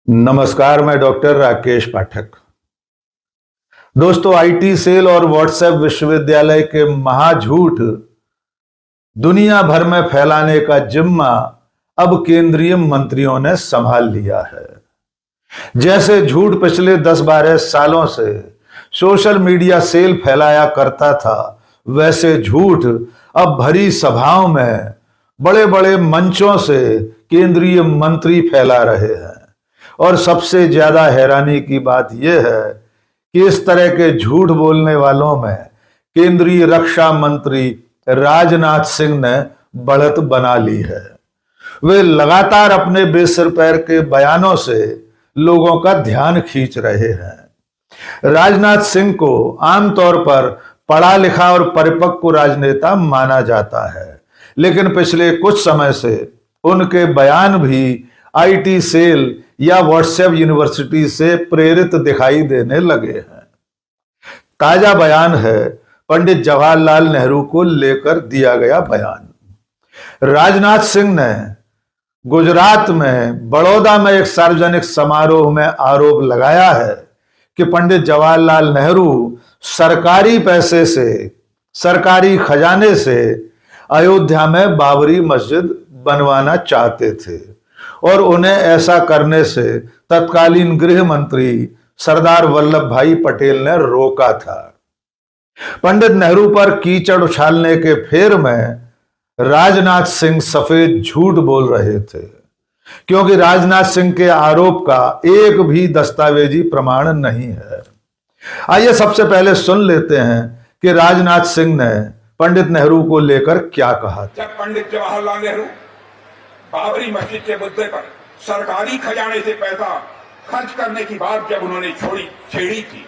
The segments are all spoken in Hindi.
नमस्कार, मैं डॉक्टर राकेश पाठक। दोस्तों, आईटी सेल और व्हाट्सएप विश्वविद्यालय के महाझूठ दुनिया भर में फैलाने का जिम्मा अब केंद्रीय मंत्रियों ने संभाल लिया है। जैसे झूठ पिछले 10-12 सालों से सोशल मीडिया सेल फैलाया करता था, वैसे झूठ अब भरी सभाओं में बड़े बड़े मंचों से केंद्रीय मंत्री फैला रहे हैं। और सबसे ज्यादा हैरानी की बात यह है कि इस तरह के झूठ बोलने वालों में केंद्रीय रक्षा मंत्री राजनाथ सिंह ने बढ़त बना ली है। वे लगातार अपने बेसिर पैर के बयानों से लोगों का ध्यान खींच रहे हैं। राजनाथ सिंह को आमतौर पर पढ़ा लिखा और परिपक्व राजनेता माना जाता है, लेकिन पिछले कुछ समय से उनके बयान भी आईटी सेल या व्हाट्सएप यूनिवर्सिटी से प्रेरित दिखाई देने लगे हैं। ताजा बयान है पंडित जवाहरलाल नेहरू को लेकर दिया गया बयान। राजनाथ सिंह ने गुजरात में बड़ौदा में एक सार्वजनिक समारोह में आरोप लगाया है कि पंडित जवाहरलाल नेहरू सरकारी पैसे से, सरकारी खजाने से अयोध्या में बाबरी मस्जिद बनवाना चाहते थे और उन्हें ऐसा करने से तत्कालीन गृह मंत्री सरदार वल्लभ भाई पटेल ने रोका था। पंडित नेहरू पर कीचड़ उछालने के फेर में राजनाथ सिंह सफेद झूठ बोल रहे थे, क्योंकि राजनाथ सिंह के आरोप का एक भी दस्तावेजी प्रमाण नहीं है। आइए सबसे पहले सुन लेते हैं कि राजनाथ सिंह ने पंडित नेहरू को लेकर क्या कहा था। जब पंडित जवाहरलाल नेहरू बाबरी मस्जिद के मुद्दे पर सरकारी खजाने से पैसा खर्च करने की बात जब उन्होंने छेड़ी थी,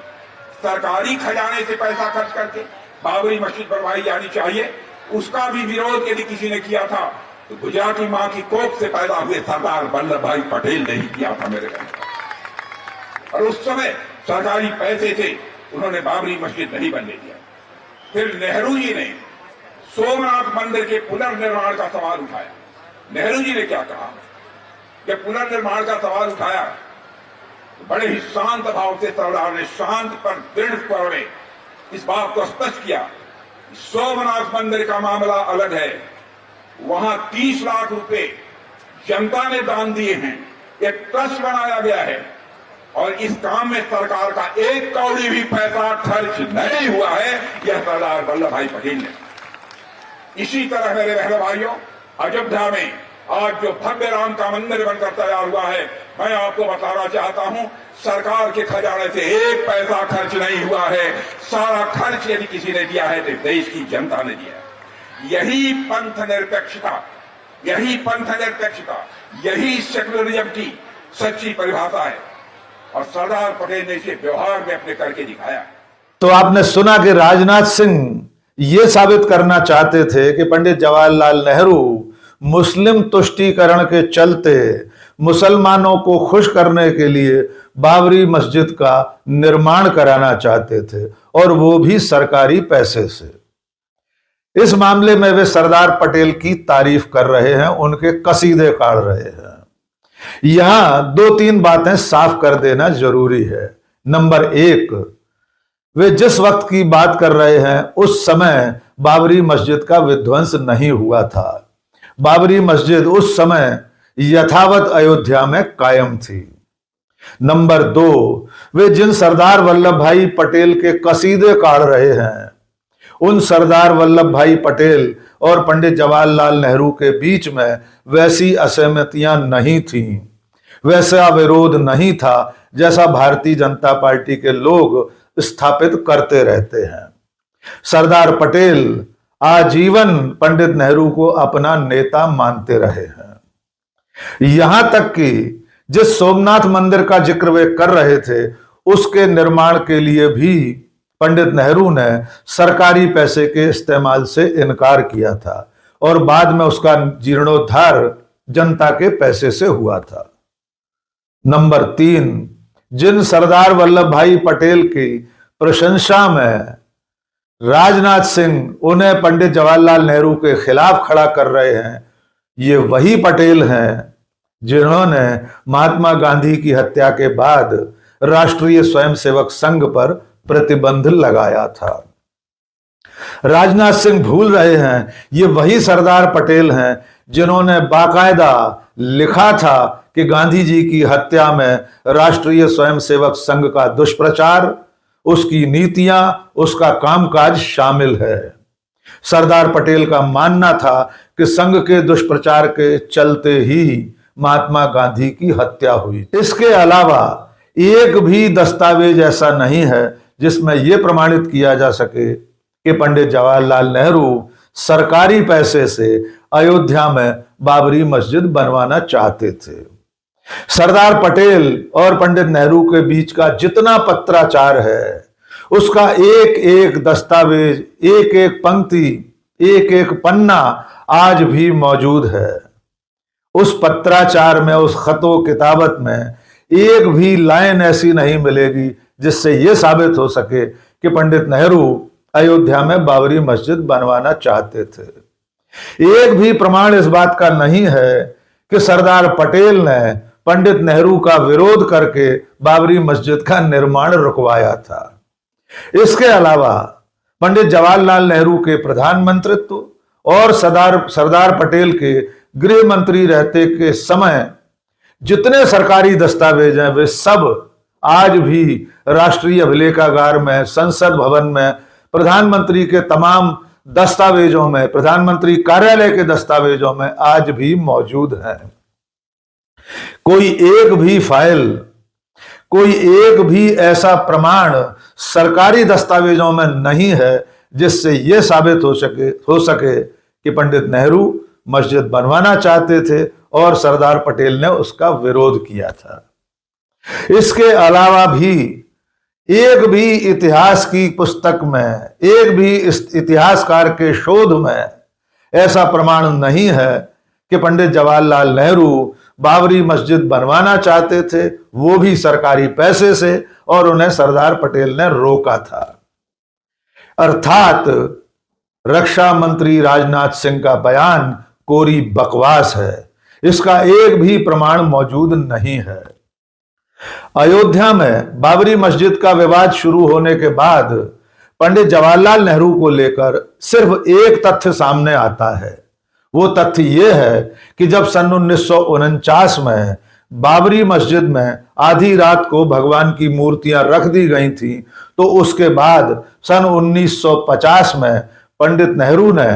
सरकारी खजाने से पैसा खर्च करके बाबरी मस्जिद बनवाई जानी चाहिए, उसका भी विरोध यदि किसी ने किया था तो गुजराती मां की कोख से पैदा हुए सरदार वल्लभ भाई पटेल ने ही किया था मेरे भाई। और उस समय सरकारी पैसे से उन्होंने बाबरी मस्जिद नहीं बनने दिया। फिर नेहरू जी ने सोमनाथ मंदिर के पुनर्निर्माण का सवाल उठाया। नेहरू जी ने क्या कहा? जब पुनर्निर्माण का सवाल उठाया तो बड़े ही शांत भाव से सरदार ने शांत पर दृढ़ स्वर में इस बात को स्पष्ट किया, सोमनाथ मंदिर का मामला अलग है, वहां 30 लाख रुपए जनता ने दान दिए हैं, एक ट्रस्ट बनाया गया है और इस काम में सरकार का एक कौड़ी भी पैसा खर्च नहीं हुआ है, यह सरदार वल्लभ भाई पटेल ने। इसी तरह मेरे बहन भाइयों, अयोध्या में आज जो भव्य राम का मंदिर बनकर तैयार हुआ है, मैं आपको बताना चाहता हूं, सरकार के खजाने से एक पैसा खर्च नहीं हुआ है। सारा खर्च यदि किसी ने दिया है तो देश की जनता ने दिया है। यही पंथ निरपेक्षता, यही सेक्युलरिज्म की सच्ची परिभाषा है और सरदार पटेल ने इसे व्यवहार में अपने करके दिखाया। तो आपने सुना कि राजनाथ सिंह ये साबित करना चाहते थे कि पंडित जवाहरलाल नेहरू मुस्लिम तुष्टीकरण के चलते मुसलमानों को खुश करने के लिए बाबरी मस्जिद का निर्माण कराना चाहते थे, और वो भी सरकारी पैसे से। इस मामले में वे सरदार पटेल की तारीफ कर रहे हैं, उनके कसीदे काढ़ रहे हैं। यहां 2-3 बातें साफ कर देना जरूरी है। नंबर 1, वे जिस वक्त की बात कर रहे हैं उस समय बाबरी मस्जिद का विध्वंस नहीं हुआ था। बाबरी मस्जिद उस समय यथावत अयोध्या में कायम थी। नंबर 2, वे जिन सरदार वल्लभ भाई पटेल के कसीदे काढ़ रहे हैं, उन सरदार वल्लभ भाई पटेल और पंडित जवाहरलाल नेहरू के बीच में वैसी असहमतियां नहीं थीं, वैसा विरोध नहीं था जैसा भारतीय जनता पार्टी के लोग स्थापित करते रहते हैं। सरदार पटेल आजीवन पंडित नेहरू को अपना नेता मानते रहे हैं। यहां तक कि जिस सोमनाथ मंदिर का जिक्र वे कर रहे थे, उसके निर्माण के लिए भी पंडित नेहरू ने सरकारी पैसे के इस्तेमाल से इनकार किया था और बाद में उसका जीर्णोद्धार जनता के पैसे से हुआ था। नंबर 3, जिन सरदार वल्लभ भाई पटेल की प्रशंसा में राजनाथ सिंह उन्हें पंडित जवाहरलाल नेहरू के खिलाफ खड़ा कर रहे हैं, ये वही पटेल हैं जिन्होंने महात्मा गांधी की हत्या के बाद राष्ट्रीय स्वयंसेवक संघ पर प्रतिबंध लगाया था। राजनाथ सिंह भूल रहे हैं ये वही सरदार पटेल हैं जिन्होंने बाकायदा लिखा था कि गांधी जी की हत्या में राष्ट्रीय स्वयंसेवक संघ का दुष्प्रचार, उसकी नीतियां, उसका कामकाज शामिल है। सरदार पटेल का मानना था कि संघ के दुष्प्रचार के चलते ही महात्मा गांधी की हत्या हुई। इसके अलावा एक भी दस्तावेज ऐसा नहीं है जिसमें यह प्रमाणित किया जा सके कि पंडित जवाहरलाल नेहरू सरकारी पैसे से अयोध्या में बाबरी मस्जिद बनवाना चाहते थे। सरदार पटेल और पंडित नेहरू के बीच का जितना पत्राचार है, उसका एक एक दस्तावेज, एक एक पंक्ति, एक एक पन्ना आज भी मौजूद है। उस पत्राचार में, उस खतो किताबत में एक भी लाइन ऐसी नहीं मिलेगी जिससे यह साबित हो सके कि पंडित नेहरू अयोध्या में बाबरी मस्जिद बनवाना चाहते थे। एक भी प्रमाण इस बात का नहीं है कि सरदार पटेल ने पंडित नेहरू का विरोध करके बाबरी मस्जिद का निर्माण रुकवाया था। इसके अलावा पंडित जवाहरलाल नेहरू के प्रधानमंत्रित्व और सरदार पटेल के गृह मंत्री रहते के समय जितने सरकारी दस्तावेज हैं वे सब आज भी राष्ट्रीय अभिलेखागार में, संसद भवन में, प्रधानमंत्री के तमाम दस्तावेजों में, प्रधानमंत्री कार्यालय के दस्तावेजों में आज भी मौजूद है। कोई एक भी फाइल, कोई एक भी ऐसा प्रमाण सरकारी दस्तावेजों में नहीं है जिससे यह साबित हो सके कि पंडित नेहरू मस्जिद बनवाना चाहते थे और सरदार पटेल ने उसका विरोध किया था। इसके अलावा भी एक भी इतिहास की पुस्तक में, एक भी इतिहासकार के शोध में ऐसा प्रमाण नहीं है कि पंडित जवाहरलाल नेहरू बाबरी मस्जिद बनवाना चाहते थे, वो भी सरकारी पैसे से, और उन्हें सरदार पटेल ने रोका था। अर्थात रक्षा मंत्री राजनाथ सिंह का बयान कोरी बकवास है, इसका एक भी प्रमाण मौजूद नहीं है। अयोध्या में बाबरी मस्जिद का विवाद शुरू होने के बाद पंडित जवाहरलाल नेहरू को लेकर सिर्फ एक तथ्य सामने आता है। वो तथ्य यह है कि जब सन 1949 में बाबरी मस्जिद में आधी रात को भगवान की मूर्तियां रख दी गई थी, तो उसके बाद सन 1950 में पंडित नेहरू ने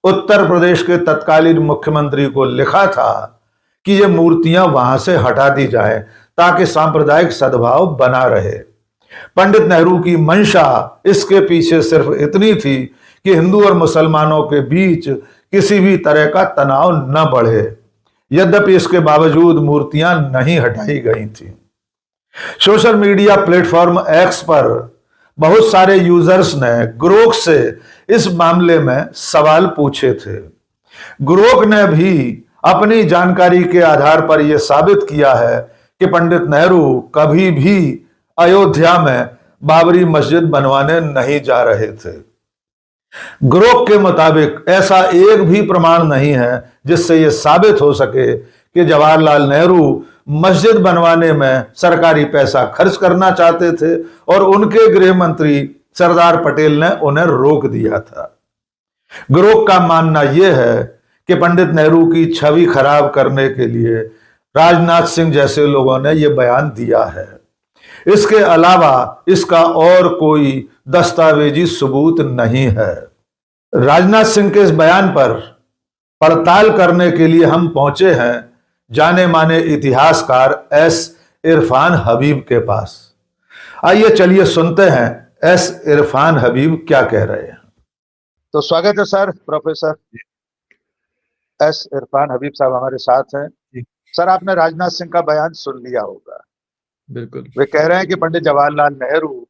उत्तर प्रदेश के तत्कालीन मुख्यमंत्री को लिखा था कि ये मूर्तियां वहां से हटा दी जाएं ताकि सांप्रदायिक सद्भाव बना रहे। पंडित नेहरू की मंशा इसके पीछे सिर्फ इतनी थी कि हिंदू और मुसलमानों के बीच किसी भी तरह का तनाव न बढ़े। यद्यपि इसके बावजूद मूर्तियां नहीं हटाई गई थी। सोशल मीडिया प्लेटफॉर्म एक्स पर बहुत सारे यूजर्स ने ग्रोक से इस मामले में सवाल पूछे थे। ग्रोक ने भी अपनी जानकारी के आधार पर यह साबित किया है कि पंडित नेहरू कभी भी अयोध्या में बाबरी मस्जिद बनवाने नहीं जा रहे थे। ग्रोक के मुताबिक ऐसा एक भी प्रमाण नहीं है जिससे यह साबित हो सके कि जवाहरलाल नेहरू मस्जिद बनवाने में सरकारी पैसा खर्च करना चाहते थे और उनके गृह मंत्री सरदार पटेल ने उन्हें रोक दिया था। ग्रोक का मानना यह है कि पंडित नेहरू की छवि खराब करने के लिए राजनाथ सिंह जैसे लोगों ने यह बयान दिया है। इसके अलावा इसका और कोई दस्तावेजी सबूत नहीं है। राजनाथ सिंह के इस बयान पर पड़ताल करने के लिए हम पहुंचे हैं जाने माने इतिहासकार एस इरफान हबीब के पास। आइए चलिए सुनते हैं एस इरफान हबीब क्या कह रहे हैं। तो स्वागत है sir, professor S Irfan Habib साहब हमारे साथ हैं। सर, आपने राजनाथ सिंह का बयान सुन लिया होगा। बिल्कुल। वे कह रहे हैं कि पंडित जवाहरलाल नेहरू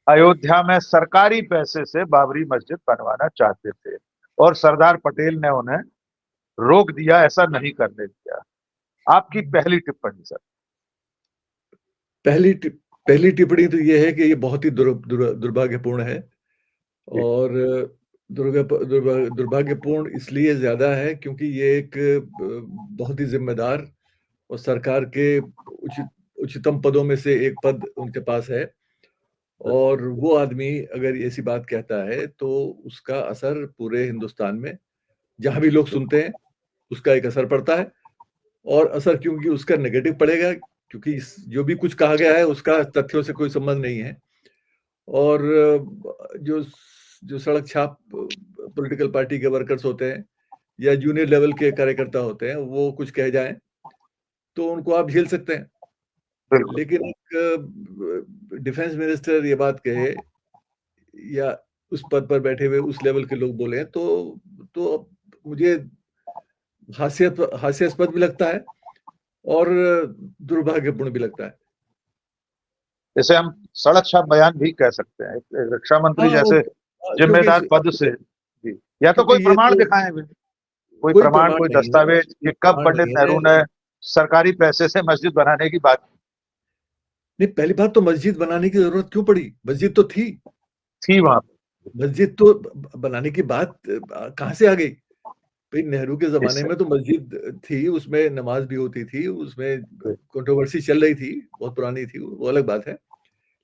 अयोध्या में सरकारी पैसे से बाबरी मस्जिद बनवाना चाहते थे और सरदार पटेल ने उन्हें रोक दिया, ऐसा नहीं करने दिया। आपकी पहली टिप्पणी सर। पहली टिप्पणी तो यह है कि ये बहुत ही दुर्भाग्यपूर्ण है और दुर्भाग्यपूर्ण इसलिए ज्यादा है क्योंकि ये एक बहुत ही जिम्मेदार और सरकार के उच्चतम पदों में से एक पद उनके पास है, और वो आदमी अगर ऐसी बात कहता है तो उसका असर पूरे हिंदुस्तान में जहां भी लोग सुनते हैं उसका एक असर पड़ता है। और असर क्योंकि उसका नेगेटिव पड़ेगा, क्योंकि जो भी कुछ कहा गया है उसका तथ्यों से कोई संबंध नहीं है। और जो जो सड़क छाप पॉलिटिकल पार्टी के वर्कर्स होते हैं या जूनियर लेवल के कार्यकर्ता होते हैं, वो कुछ कह जाएं तो उनको आप झेल सकते हैं। बिल्कुल। लेकिन एक डिफेंस मिनिस्टर ये बात कहे या उस पद पर बैठे हुए उस लेवल के लोग बोले तो मुझे हास्यास्पद भी लगता है और दुर्भाग्यपूर्ण भी लगता है। इसे हम सड़क छाप बयान भी कह सकते हैं। एक रक्षा मंत्री हाँ, जैसे जिम्मेदार पद से जी, या तो कोई क्योंकि ये प्रमाण तो दिखाएं भी, कोई कोई प्रमाण, प्रमाण कोई नहीं है, दस्तावेज कि कोई कब प्रमाण पंडित नहीं नेहरू है। ने सरकारी पैसे से मस्जिद बनाने की बात नहीं, पहली बात तो मस्जिद बनाने की जरूरत क्यों पड़ी? मस्जिद तो थी। थी वहां पे। मस्जिद तो बनाने की बात कहाँ से आ गई? भाई नेहरू के जमाने इससे में तो मस्जिद थी, उसमें नमाज भी होती थी, उसमें कंट्रोवर्सी चल रही थी, बहुत पुरानी थी, वो अलग बात है।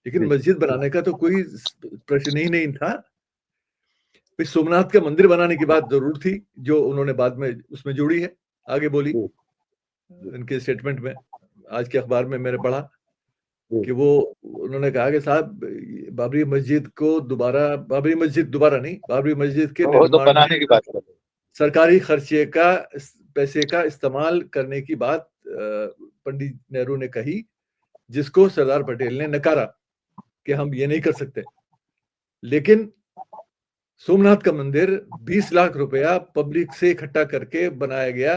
लेकिन मस्जिद बनाने का तो कोई प्रश्न ही नहीं था। फिर सोमनाथ का मंदिर बनाने की बात जरूर थी, जो उन्होंने बाद में उसमें जोड़ी है, आगे बोली इनके स्टेटमेंट में। आज के अखबार में मैंने पढ़ा कि वो उन्होंने कहा कि साहब बाबरी मस्जिद दोबारा नहीं, बाबरी मस्जिद के वो तो निर्माण में बनाने की बात कर रहे हैं। सरकारी खर्चे का पैसे का इस्तेमाल करने की बात पंडित नेहरू ने कही, जिसको सरदार पटेल ने नकारा कि हम ये नहीं कर सकते। लेकिन सोमनाथ का मंदिर 20 लाख रुपया पब्लिक से इकट्ठा करके बनाया गया।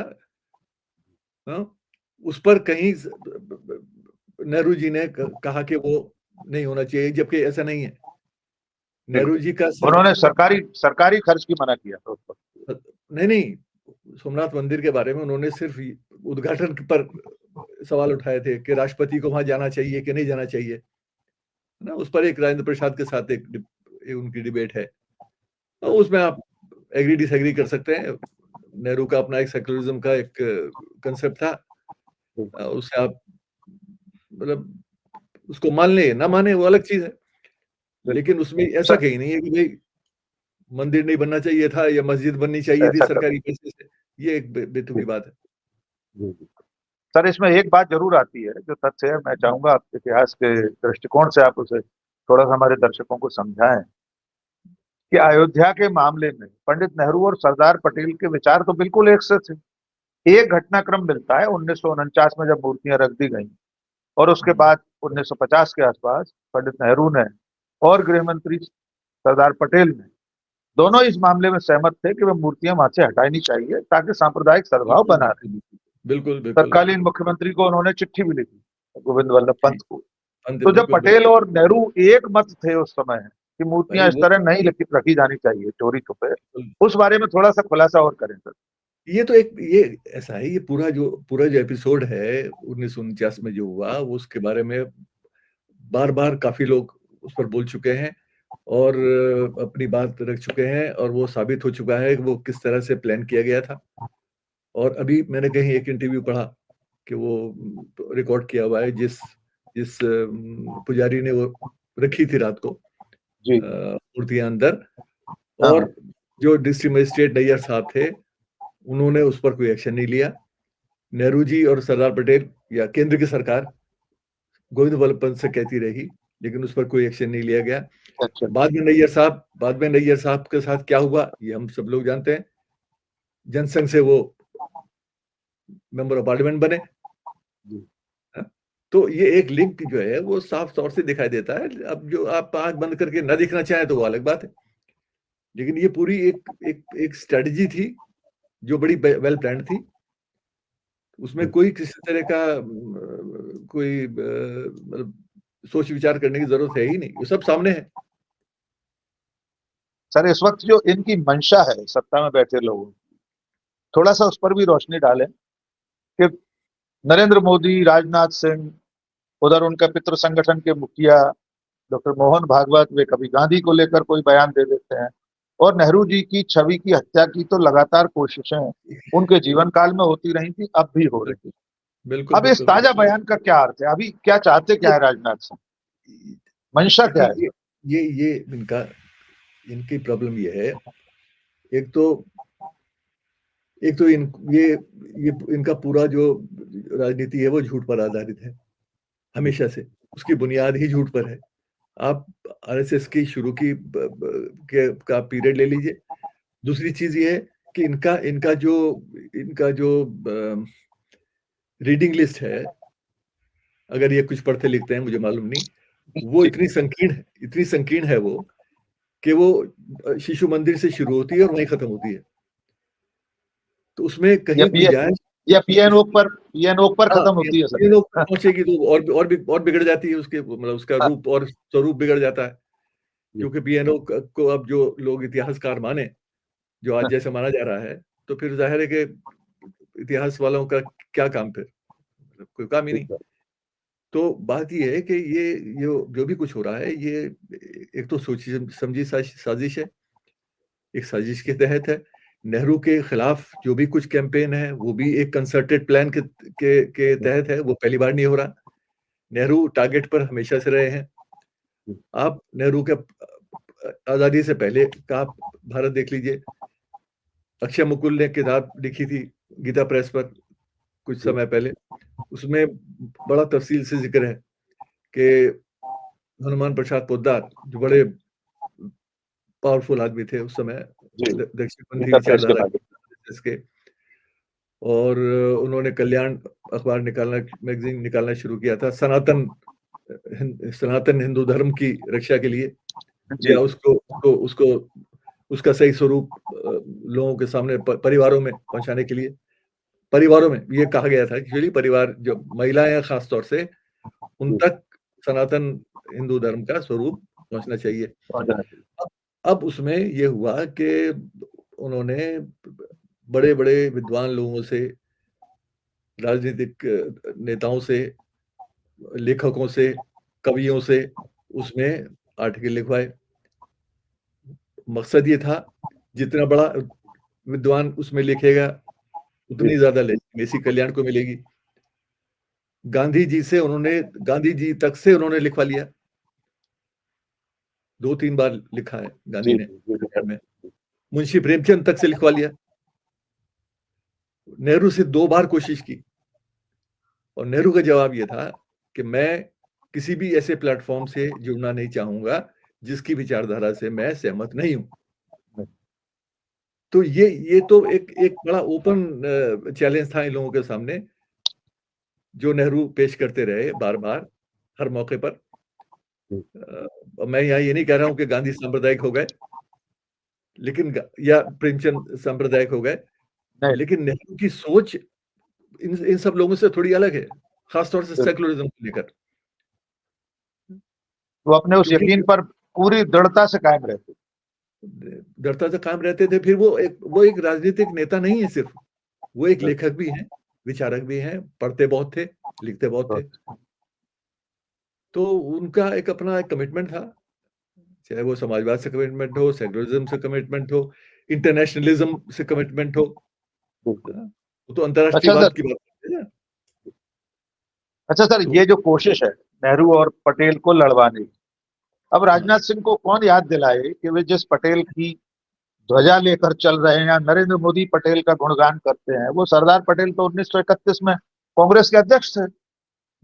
उस पर कहीं नेहरू जी ने कहा कि वो नहीं होना चाहिए, जबकि ऐसा नहीं है। नेहरू जी का उन्होंने सरकारी खर्च की मना किया था उस पर। नहीं, सोमनाथ मंदिर के बारे में उन्होंने सिर्फ उद्घाटन पर सवाल उठाए थे कि राष्ट्रपति को वहां जाना चाहिए कि नहीं जाना चाहिए, ना। उस पर एक राजेंद्र प्रसाद के साथ एक उनकी डिबेट है, तो उसमें आप एग्री डिसएग्री कर सकते हैं। नेहरू का अपना एक सेकुलरिज्म का एक कंसेप्ट था, उससे आप मतलब उसको मान ले ना माने वो अलग चीज है, लेकिन उसमें ऐसा कहीं नहीं है कि भाई मंदिर नहीं बनना चाहिए था या मस्जिद बननी चाहिए थी सरकारी पैसे से। ये एक बेतुकी बात है। सर, इसमें एक बात जरूर आती है जो तथ्य है, मैं चाहूंगा आप इतिहास के दृष्टिकोण से आप उसे थोड़ा सा हमारे दर्शकों को समझाएं कि अयोध्या के मामले में पंडित नेहरू और सरदार पटेल के विचार तो बिल्कुल एक से थे। एक घटनाक्रम मिलता है 1949 में जब मूर्तियां रख दी गई, और उसके बाद 1950 के आसपास पंडित नेहरू ने और गृह मंत्री सरदार पटेल ने दोनों इस मामले में सहमत थे कि वह मूर्तियां वहां से हटानी चाहिए ताकि सांप्रदायिक सद्भाव बना रहे। बिल्कुल। तत्कालीन मुख्यमंत्री को उन्होंने चिट्ठी भी लिखी, गोविंद वल्लभ पंत को। तो जब बिल्कुल। पटेल और नेहरू एक मत थे उस समय कि मूर्तियां इस वो तरह नहीं रखी जानी चाहिए चोरी छुपे, उस बारे में थोड़ा सा खुलासा और करें सर। ये तो ये ऐसा है, ये पूरा जो एपिसोड है 1949 में जो हुआ, वो उसके बारे में बार बार काफी लोग उस पर बोल चुके हैं और अपनी बात रख चुके हैं, और वो साबित हो चुका है कि वो किस तरह से प्लान किया गया था। और अभी मैंने कहीं एक इंटरव्यू पढ़ा कि वो रिकॉर्ड किया हुआ है, जिस पुजारी ने वो रखी थी रात को मूर्तियां अंदर, और जो डिस्ट्रिक्ट मजिस्ट्रेट नैयर साहब थे, उन्होंने उस पर कोई एक्शन नहीं लिया। नेहरू जी और सरदार पटेल या केंद्र की सरकार गोविंद वल्लभ पंत से कहती रही, लेकिन उस पर कोई एक्शन नहीं लिया गया। बाद में नैयर साहब के साथ क्या हुआ ये हम सब लोग जानते हैं। जनसंघ से वो मेंबर ऑफ पार्लियामेंट बने। तो ये एक लिंक जो है वो साफ तौर से दिखाई देता है। अब जो आप आंख बंद करके ना देखना चाहें तो वो अलग बात है, लेकिन ये पूरी एक स्ट्रेटजी थी जो बड़ी वेल प्लान्ड थी। उसमें कोई किसी तरह का कोई मतलब सोच विचार करने की जरूरत है ही नहीं, वो सब सामने है। सर, इस वक्त जो इनकी मंशा है सत्ता में बैठे लोगों की, थोड़ा सा उस पर भी रोशनी डालें कि नरेंद्र मोदी, राजनाथ सिंह, उधर उनका पितृ संगठन के मुखिया डॉक्टर मोहन भागवत, वे कभी गांधी को लेकर कोई बयान दे देते हैं, और नेहरू जी की छवि की हत्या की तो लगातार कोशिशें उनके जीवन काल में होती रही थी, अब भी हो रही थी। बिल्कुल अब इस बिल्कुल। ताजा बयान का क्या अर्थ है? अभी क्या चाहते क्या है राजनाथ सिंह? मंशा क्या है? ये इनकी प्रॉब्लम ये है, एक तो ये इनका पूरा जो राजनीति है वो झूठ पर आधारित है हमेशा से, उसकी बुनियाद ही झूठ पर है। आप आरएसएस की शुरू की का पीरियड ले लीजिए। दूसरी चीज ये है कि इनका जो रीडिंग लिस्ट है, अगर ये कुछ पढ़ते लिखते हैं मुझे मालूम नहीं, वो इतनी संकीर्ण है वो, कि वो शिशु मंदिर से शुरू होती है और वहीं खत्म होती है। तो उसमें कहीं गुंजाइश या पीएनओ पर खत्म होती है ये सर। लोग पहुंचेगी तो और बिगड़ जाती है, उसके मतलब उसका रूप और स्वरूप बिगड़ जाता है। क्योंकि पीएनओ को अब जो लोग इतिहासकार माने, जो आज जैसे माना जा रहा है, तो फिर जाहिर है कि इतिहास वालों का क्या काम, फिर कोई काम ही नहीं। तो बात ये है कि ये जो भी कुछ हो रहा है, ये एक तो सोची समझी साजिश है, एक साजिश के तहत है। नेहरू के खिलाफ जो भी कुछ कैंपेन है वो भी एक कंसर्टेड प्लान के तहत है, वो पहली बार नहीं हो रहा। नेहरू टारगेट पर हमेशा से रहे हैं। आप नेहरू के आजादी से पहले का भारत देख लीजिए। अक्षय मुकुल ने किताब लिखी थी गीता प्रेस पर कुछ समय पहले, उसमें बड़ा तफसील से जिक्र है कि हनुमान प्रसाद पोद्दार जो बड़े पावरफुल आदमी थे उस समय, दक्षिणपंथी विचारधारा के, और उन्होंने कल्याण अखबार मैगजीन निकालना शुरू किया था सनातन हिंदू धर्म की रक्षा के लिए, या उसको उसका सही स्वरूप लोगों के सामने परिवारों में पहुंचाने के लिए। परिवारों में ये कहा गया था कि परिवार, जो महिलाएं खास तौर से, उन तक सनातन हिंदू धर्म का स्वरूप पहुंचना चाहिए। अब उसमें ये हुआ कि उन्होंने बड़े बड़े विद्वान लोगों से, राजनीतिक नेताओं से, लेखकों से, कवियों से उसमें आर्टिकल लिखवाए। मकसद ये था जितना बड़ा विद्वान उसमें लिखेगा उतनी ज्यादा लेगेसी कल्याण को मिलेगी। गांधी जी तक से उन्होंने लिखवा लिया, 2-3 बार लिखा है गांधी ने में। मुंशी प्रेमचंद तक से लिखवा लिया। नेहरू से 2 बार कोशिश की, और नेहरू का जवाब यह था कि मैं किसी भी ऐसे प्लेटफॉर्म से जुड़ना नहीं चाहूंगा जिसकी विचारधारा से मैं सहमत नहीं हूं। तो ये तो एक बड़ा ओपन चैलेंज था इन लोगों के सामने, जो नेहरू पेश करते रहे बार बार हर मौके पर। मैं यहाँ ये नहीं कह रहा हूं कि गांधी सांप्रदायिक हो गए, लेकिन या प्रेमचंद सांप्रदायिक हो गए, लेकिन नेहरू की सोच इन सब लोगों से थोड़ी अलग है, खासतौर से सेकुलरिज्म को लेकर। वो अपने उस यकीन पर पूरी दृढ़ता से कायम रहते थे। फिर वो एक राजनीतिक नेता नहीं है सिर्फ, वो एक लेखक भी हैं, विचारक भी हैं, पढ़ते बहुत थे, लिखते बहुत थे। तो उनका एक अपना एक कमिटमेंट था, चाहे वो समाजवाद से कमिटमेंट हो, सेकुलरिज्म से कमिटमेंट हो, इंटरनेशनलिज्म से कमिटमेंट हो, वो तो अंतर्राष्ट्रीय बात की बात है ना। अच्छा सर, ये जो कोशिश है नेहरू और पटेल को लड़वाने की, अब राजनाथ सिंह को कौन याद दिलाए कि वे जिस पटेल की ध्वजा लेकर चल रहे हैं, या नरेंद्र मोदी पटेल का गुणगान करते हैं, वो सरदार पटेल तो 1931 में कांग्रेस के अध्यक्ष थे।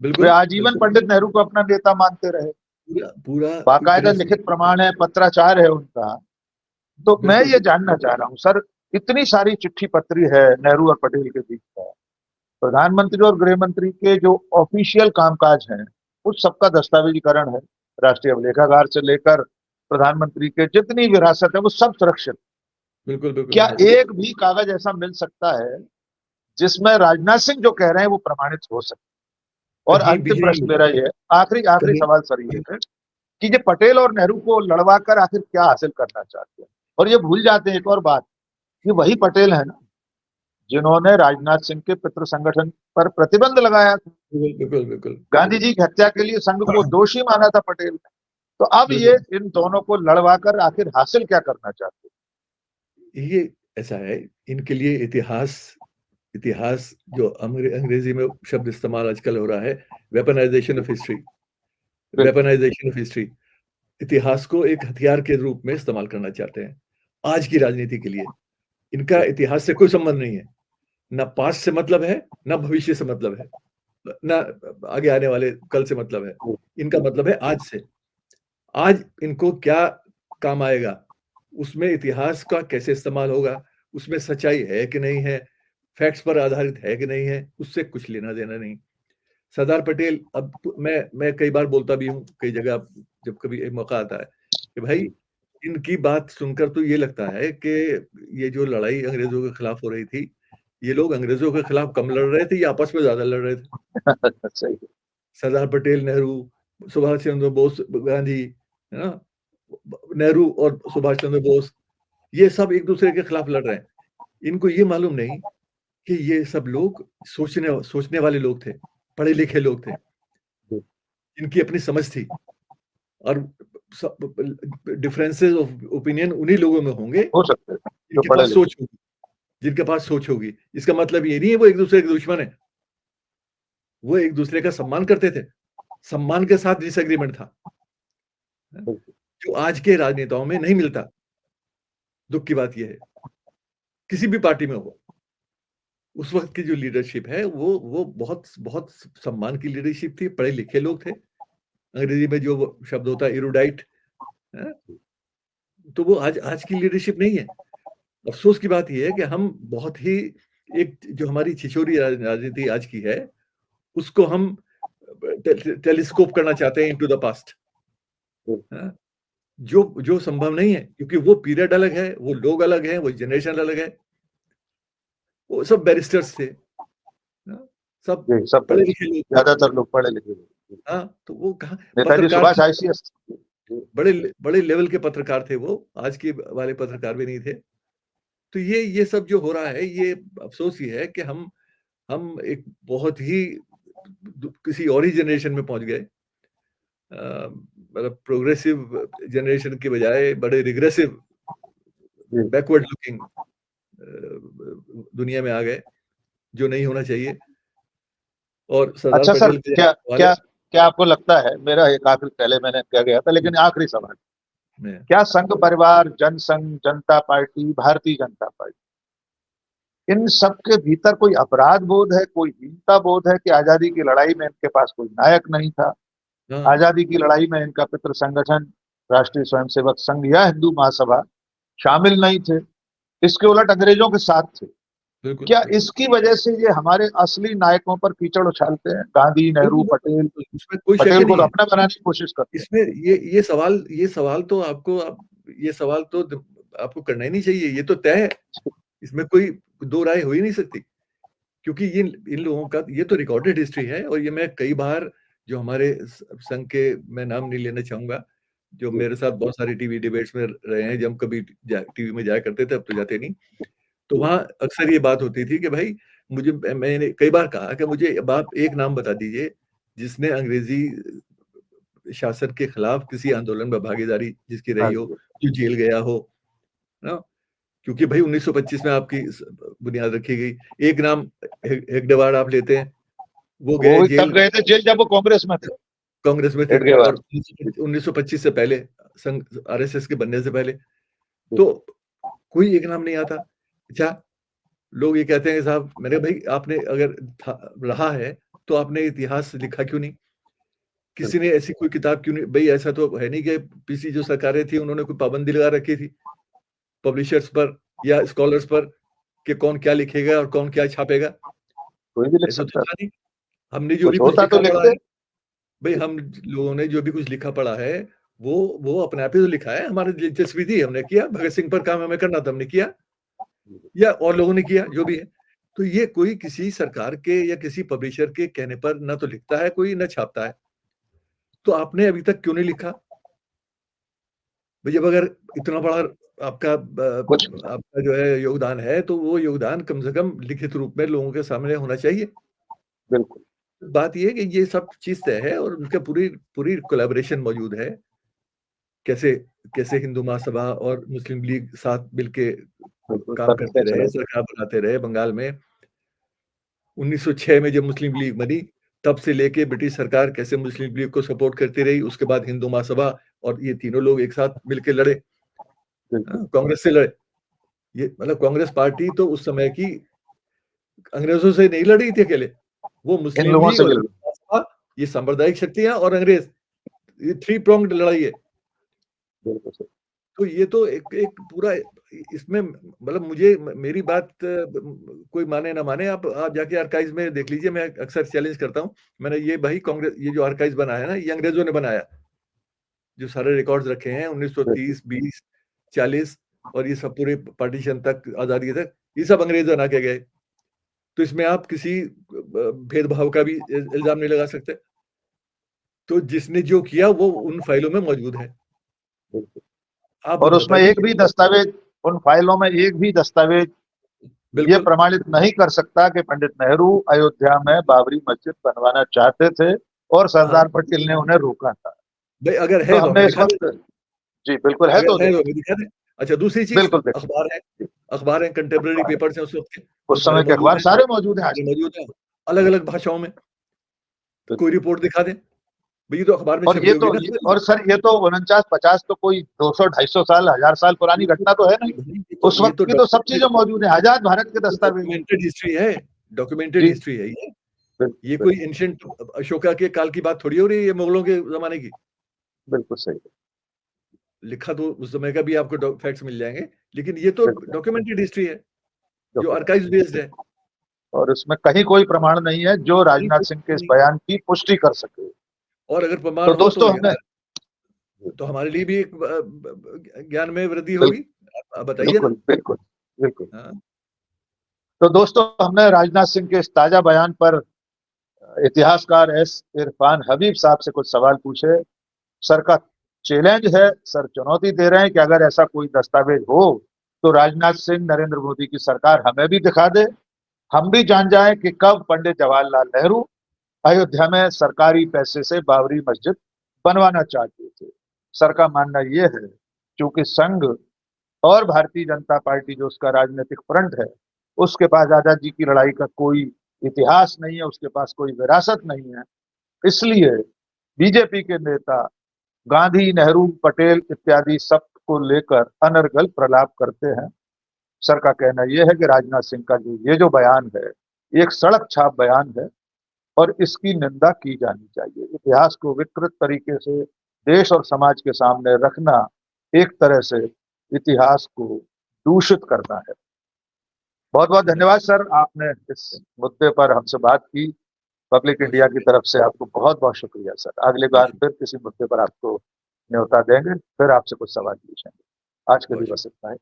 वे आजीवन पंडित नेहरू को अपना नेता मानते रहे, पूरा बाकायदा लिखित प्रमाण है, पत्राचार है उनका। तो मैं ये जानना चाह रहा हूँ सर, इतनी सारी चिट्ठी पत्री है नेहरू और पटेल के बीच में, प्रधानमंत्री और गृह मंत्री के जो ऑफिशियल कामकाज हैं उस सबका दस्तावेजीकरण है, राष्ट्रीय अभिलेखागार से लेकर प्रधानमंत्री के जितनी विरासत है वो सब सुरक्षित। बिल्कुल। क्या एक भी कागज ऐसा मिल सकता है जिसमें राजनाथ सिंह जो कह रहे हैं वो प्रमाणित हो सके? और अंतिम प्रश्न मेरा ये है, आखिरी सवाल सर ये है कि ये पटेल और नेहरू को लड़वा कर आखिर क्या हासिल करना चाहते हैं? और ये भूल जाते हैं एक और बात, कि वही पटेल है ना जिन्होंने राजनाथ सिंह के पितृ संगठन पर प्रतिबंध लगाया था। बिल्कुल। गांधी जी की हत्या के लिए संघ को दोषी माना था पटेल ने। तो अब ये इन दोनों को लड़वा कर आखिर हासिल क्या करना चाहते हैं? ये ऐसा है, इनके लिए इतिहास इतिहास जो अंग्रेजी में शब्द इस्तेमाल आजकल हो रहा है, weaponisation of history, weaponisation of history, इतिहास को एक हथियार के रूप में इस्तेमाल करना चाहते हैं आज की राजनीति के लिए। इनका इतिहास से कोई संबंध नहीं है, ना पास्ट से मतलब है, ना भविष्य से मतलब है, ना आगे आने वाले कल से मतलब है। इनका मतलब है आज से। आज इनको क्या काम आएगा, उसमें इतिहास का कैसे इस्तेमाल होगा, उसमें सच्चाई है कि नहीं है, फैक्ट्स पर आधारित है कि नहीं है, उससे कुछ लेना देना नहीं। सरदार पटेल, अब मैं कई बार बोलता भी हूँ, कई जगह जब कभी एक मौका आता है कि भाई इनकी बात सुनकर तो ये लगता है कि ये जो लड़ाई अंग्रेजों के खिलाफ हो रही थी, ये लोग अंग्रेजों के खिलाफ कम लड़ रहे थे या आपस में ज्यादा लड़ रहे थे। सही है। सरदार पटेल, नेहरू, सुभाष चंद्र बोस, गांधी, है ना, नेहरू और सुभाष चंद्र बोस, ये सब एक दूसरे के खिलाफ लड़ रहे हैं। इनको ये मालूम नहीं कि ये सब लोग सोचने वाले लोग थे, पढ़े लिखे लोग थे, इनकी अपनी समझ थी, और डिफरेंसेस ऑफ ओपिनियन उन्हीं लोगों में होंगे हो सकते हैं जो जिनके पढ़े पास लिखे। सोच होगी, जिनके पास सोच होगी। इसका मतलब ये नहीं है वो एक दूसरे के दुश्मन है, वो एक दूसरे का सम्मान करते थे, सम्मान के साथ डिसएग्रीमेंट था, जो आज के राजनेताओं में नहीं मिलता। दुख की बात यह है, किसी भी पार्टी में हो, उस वक्त की जो लीडरशिप है वो बहुत बहुत सम्मान की लीडरशिप थी, पढ़े लिखे लोग थे, अंग्रेजी में जो वो शब्द होता है इरूडाइट, तो वो आज की लीडरशिप नहीं है। अफसोस की बात यह है कि हम बहुत ही एक जो हमारी छिछोरी राजनीति आज की है, उसको हम टेलीस्कोप करना चाहते हैं इनटू द पास्ट, जो जो संभव नहीं है, क्योंकि वो पीरियड अलग है, वो लोग अलग हैं, वो जनरेशन अलग है। वो सब बैरिस्टर्स थे, सब जी, सब पढ़े लिखे लोग थे। ज्यादातर लोग पढ़े लिखे लोग। हाँ, तो वो कहाँ नेताजी पत्रकार सुभाष थे, आईसीएस। बड़े बड़े लेवल के पत्रकार थे वो, आज के वाले पत्रकार भी नहीं थे। तो ये सब जो हो रहा है, ये अफसोस ये है कि हम एक बहुत ही किसी और ही जनरेशन में पहुंच गए, मतलब प्रोग्रेसिव जनरेशन के बजाय बड़े रिग्रेसिव, बैकवर्ड लुकिंग दुनिया में आ गए, जो नहीं होना चाहिए। और सरदार अच्छा सर, पटेल के क्या हवाले क्या क्या आपको लगता है, मेरा एक आखिरी, पहले मैंने क्या गया था लेकिन आखिरी सवाल, में क्या संघ परिवार, जनसंघ, जनता पार्टी, भारतीय जनता पार्टी, इन सब के भीतर कोई अपराध बोध है, कोई हीनता बोध है कि आजादी की लड़ाई में इनके पास कोई नायक नहीं था, हाँ, आजादी की लड़ाई में इनका पितृ संगठन राष्ट्रीय स्वयंसेवक संघ या हिंदू महासभा शामिल नहीं थे, इसके उलट अंग्रेजों के साथ थे? बिल्कुल क्या इसकी वजह से ये हमारे असली नायकों पर कीचड़ उछालते हैं? गांधी, नेहरू, बिल्कुल, पटेल, उसमें कोई शक पटेल ही को नहीं तो है। अपना बनाने की कोशिश करते हैं। इसमें ये सवाल तो ये सवाल तो आपको करना ही नहीं चाहिए, ये तो तय है, इसमें कोई दो राय हो ही नहीं सकती, क्योंकि ये इन लोगों का ये तो रिकॉर्डेड हिस्ट्री है। और ये मैं कई बार, जो हमारे संघ के, मैं नाम नहीं लेना चाहूंगा, जो मेरे साथ बहुत सारी टीवी डिबेट्स में रहे हैं, जब हम कभी टीवी में जाया करते थे, अब तो जाते नहीं, तो वहां अक्सर ये बात होती थी कि भाई मैंने कई बार कहा कि मुझे अब आप एक नाम बता दीजिए जिसने अंग्रेजी शासन के खिलाफ किसी आंदोलन में भागीदारी जिसकी हाँ रही हो, जी, जो जेल गया हो ना, क्योंकि भाई 1925 में आपकी बुनियाद रखी गई। एक नाम हेगडेवार आप लेते हैं, वो वो गए भी तब जेल गए थे जेल जब वो कांग्रेस में थे। कांग्रेस में थे, हेडगेवार। और 1925 से पहले, संघ आरएसएस के बनने से पहले, तो कोई एक नाम नहीं आता। अच्छा, लोग ये कहते हैं कि साहब, मैंने भाई आपने अगर रहा है तो आपने इतिहास लिखा क्यों नहीं? किसी ने ऐसी कोई किताब क्यों नहीं? भाई ऐसा तो है नहीं कि पीछली जो सरकारें थी उन्होंने कोई पाबंदी लगा रखी थी पब्लिशर्स पर या स्कॉलर्स पर कि कौन क्या लिखेगा और कौन क्या छापेगा। कोई भी लिख ऐसा तो सकता था था, नहीं। हमने जो भी कुछ कुछ होता तो लिखा पढ़ा लिखते। है, भाई हम लोगों ने जो भी कुछ लिखा पढ़ा है, वो अपने आप ही तो लिखा है। हमारी दिलचस्पी थी, हमने किया। भगत सिंह पर काम हमें करना था, हमने किया, या और लोगों ने किया, जो भी है। तो ये कोई किसी सरकार के या किसी पब्लिशर के कहने पर ना तो लिखता है कोई, ना छापता है। तो आपने अभी तक क्यों नहीं लिखा? भाई जब अगर इतना बड़ा आपका कुछ आपका जो है योगदान है, तो वो योगदान कम से कम लिखित रूप में लोगों के सामने होना चाहिए। बिल्कुल। बात ये है कि ये सब चीज तय है और उनका पूरी पूरी कोलैबोरेशन मौजूद है। कैसे कैसे हिंदू महासभा और मुस्लिम लीग साथ मिलके बिल्कुल काम करते करते रहे, चले। सरकार बनाते रहे बंगाल में, 1906 में जब मुस्लिम लीग बनी, तब से लेके ब्रिटिश सरकार कैसे मुस्लिम लीग को सपोर्ट करती रही, उसके बाद हिंदू महासभा और ये तीनों लोग एक साथ मिलके लड़े, कांग्रेस से लड़े। ये मतलब कांग्रेस पार्टी तो उस समय की अंग्रेजों से नहीं लड़ी थी अकेले, वो मुस्लिम लोगों लीग से और मिल महासभा, ये सांप्रदायिक शक्तियां और अंग्रेज, ये 3 प्रोंग्ड लड़ाई है। बिल्कुल सही। तो ये तो एक पूरा इसमें मतलब मुझे मेरी बात कोई माने ना माने, आप जाके आर्काइव्स में देख लीजिए, मैं अक्सर चैलेंज करता हूँ। मैंने ये भाई कांग्रेस, ये जो आर्काइव्स बनाया है ना, ये अंग्रेजों ने बनाया, जो सारे रिकॉर्ड्स रखे हैं 1930, 20, 40 और ये सब पूरे पार्टीशन तक, आजादी तक, ये सब अंग्रेज बना के गए। तो इसमें आप किसी भेदभाव का भी इल्जाम नहीं लगा सकते। तो जिसने जो किया वो उन फाइलों में मौजूद है। आप और उसमें बताइए। एक भी दस्तावेज, उन फाइलों में एक भी दस्तावेज ये बिल्कुल प्रमाणित नहीं कर सकता कि पंडित नेहरू अयोध्या में बाबरी मस्जिद बनवाना चाहते थे और सरदार हाँ पटेल ने उन्हें रोका था। भाई, अगर तो है तो हमें हमने इस दिखा दे, वक्त, जी बिल्कुल है, तो अगर है तो हमें दिखा दे। अच्छा, दूसरी चीज, बिल्कुल देखिए, अखबार है, कंटेम्प्रेरी पेपर्स हैं उस वक्त के, वो उस सारे समय के मौजूद अखबार हैं, सारे मौजूद हैं आज मौजूद हैं अलग अलग भाषाओं में। तक। कोई रिपोर्ट दिखा दे भाई, ये तो अखबार में और छपी ये होगी तो ना। और सर ये तो 49-50 तो कोई 200-250 साल, 1000 साल पुरानी घटना तो है नहीं। उस ये वक्त तो की तो सब चीजें मौजूद है, आजाद भारत के दस्तावेज। डॉक्यूमेंटेड हिस्ट्री है, डॉक्यूमेंटेड जी हिस्ट्री है ये। बिल्कुल ये कोई एंशिएंट अशोका के काल की बात थोड़ी हो रही है, ये मुगलों के जमाने की। बिल्कुल सही। लिखा तो उस समय का भी आपको फैक्ट्स मिल जाएंगे, लेकिन ये तो बिल्कुल डॉक्यूमेंटेड हिस्ट्री है जो डॉक्यूमेंट, आर्काइव्स बेस्ड है। और उसमें कहीं कोई प्रमाण नहीं है जो राजनाथ सिंह के इस बयान की पुष्टि कर सके। और अगर प्रमाण तो हो तो दोस्तों हमने, यार, तो हमारे लिए भी एक ज्ञान में वृद्धि बिल्कुल होगी। आप बताइए ना। बिल्कुल बिल्कुल बिल्कुल। हाँ तो दोस्तों हमने राजनाथ सिंह के इस ताजा बयान पर इतिहासकार एस इरफान हबीब साहब से कुछ सवाल पूछे। सर का चैलेंज है, सर चुनौती दे रहे हैं कि अगर ऐसा कोई दस्तावेज हो तो राजनाथ सिंह, नरेंद्र मोदी की सरकार हमें भी दिखा दे, हम भी जान जाएं कि कब पंडित जवाहरलाल नेहरू अयोध्या में सरकारी पैसे से बाबरी मस्जिद बनवाना चाहते थे। सर का मानना यह है, क्योंकि संघ और भारतीय जनता पार्टी जो उसका राजनीतिक फ्रंट है, उसके पास आजादी की लड़ाई का कोई इतिहास नहीं है, उसके पास कोई विरासत नहीं है, इसलिए बीजेपी के नेता गांधी, नेहरू, पटेल इत्यादि सबको लेकर अनर्गल प्रलाप करते हैं। सर का कहना यह है कि राजनाथ सिंह का जो बयान है, एक सड़क छाप बयान है और इसकी निंदा की जानी चाहिए। इतिहास को विकृत तरीके से देश और समाज के सामने रखना एक तरह से इतिहास को दूषित करना है। बहुत बहुत धन्यवाद सर, आपने इस मुद्दे पर हमसे बात की। पब्लिक इंडिया की तरफ से आपको बहुत बहुत शुक्रिया सर। अगली बार फिर किसी मुद्दे पर आपको न्योता देंगे, फिर आपसे कुछ सवाल पूछेंगे। आज के लिए बस इतना ही।